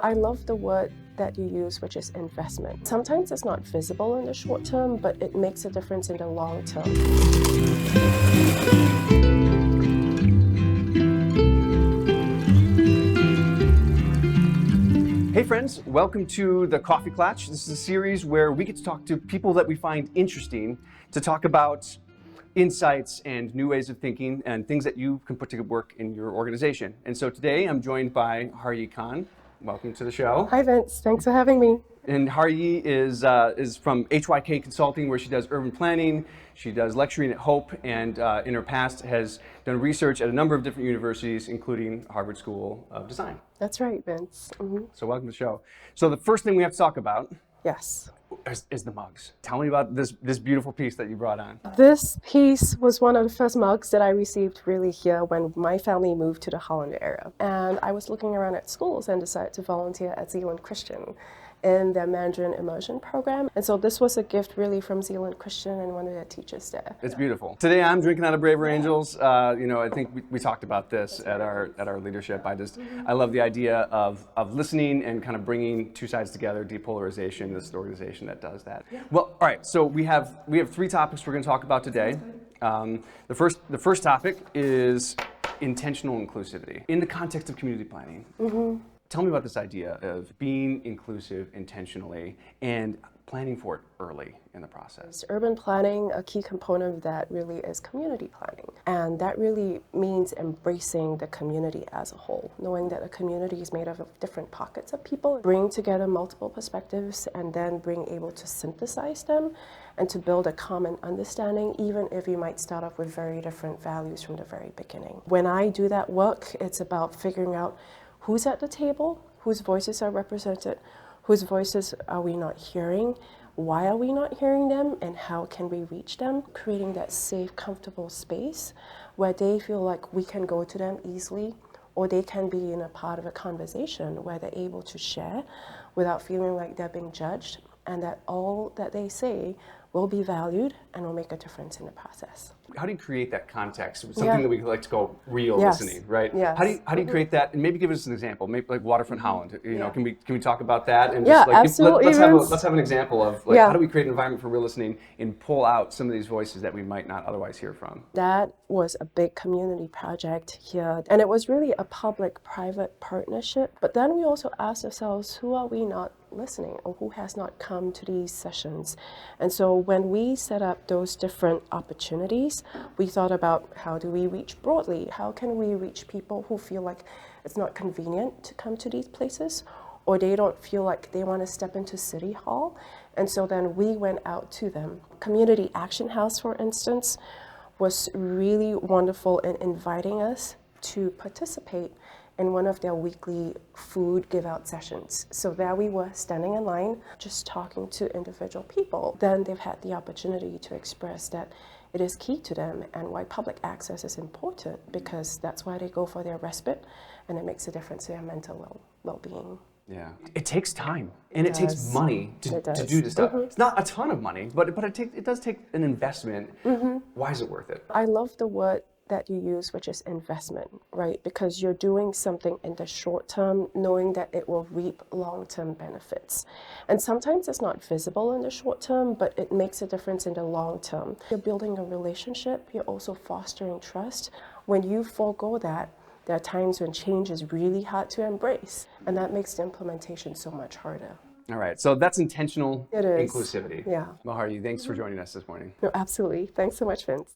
I love the word that you use, which is investment. Sometimes it's not visible in the short term, but it makes a difference in the long term. Hey friends, welcome to the Coffee Klatsch. This is a series where we get to talk to people that we find interesting to talk about insights and new ways of thinking and things that you can put to work in your organization. And so today I'm joined by Hari Khan. Welcome to the show. Hi Vince, thanks for having me. And Hari is from HYK Consulting, where she does urban planning. She does lecturing at Hope, and in her past has done research at a number of different universities, including Harvard School of Design. That's right, Vince. Mm-hmm. So welcome to the show. So the first thing we have to talk about Yes. is the mugs. Tell me about this beautiful piece that you brought on. This piece was one of the first mugs that I received really here when my family moved to the Holland area. And I was looking around at schools and decided to volunteer at Zeeland Christian in their Mandarin immersion program. And so this was a gift really from Zeeland Christian and one of their teachers there. It's beautiful. Today I'm drinking out of Braver Angels. I think we talked about this at our leadership. I love the idea of listening and kind of bringing two sides together, depolarization. This is an organization that does that. Yeah. Well, all right. So we have three topics we're going to talk about today. The first topic is intentional inclusivity in the context of community planning. Mm-hmm. Tell me about this idea of being inclusive intentionally and planning for it early in the process. Urban planning, a key component of that really is community planning. And that really means embracing the community as a whole, knowing that a community is made up of different pockets of people, bring together multiple perspectives, and then being able to synthesize them and to build a common understanding, even if you might start off with very different values from the very beginning. When I do that work, it's about figuring out who's at the table, whose voices are represented, whose voices are we not hearing, why are we not hearing them, and how can we reach them? Creating that safe, comfortable space where they feel like we can go to them easily, or they can be in a part of a conversation where they're able to share without feeling like they're being judged, and that all that they say will be valued and will make a difference in the process. How do you create that context? Something that we like to call real listening, right? Yes. How do you create that? And maybe give us an example. Maybe like Waterfront Holland. Can we talk about that? And just absolutely. Let's have an example of how do we create an environment for real listening and pull out some of these voices that we might not otherwise hear from. That was a big community project here, and it was really a public-private partnership. But then we also asked ourselves, who are we not listening, or who has not come to these sessions? And so when we set up those different opportunities, we thought about how do we reach broadly? How can we reach people who feel like it's not convenient to come to these places, or they don't feel like they want to step into City Hall? And so then we went out to them. Community Action House, for instance, was really wonderful in inviting us to participate in one of their weekly food give-out sessions. So there we were standing in line, just talking to individual people. Then they've had the opportunity to express that it is key to them and why public access is important, because that's why they go for their respite, and it makes a difference to their mental well-being. Yeah, it takes time and it takes money to do this stuff. Mm-hmm. It's not a ton of money, but it does take an investment. Mm-hmm. Why is it worth it? I love the word that you use, which is investment, right? Because you're doing something in the short term, knowing that it will reap long-term benefits. And sometimes it's not visible in the short term, but it makes a difference in the long term. You're building a relationship, you're also fostering trust. When you forego that, there are times when change is really hard to embrace, and that makes the implementation so much harder. All right, so that's intentional inclusivity. Yeah. Well, Hari, thanks for joining us this morning. No, absolutely. Thanks so much, Vince.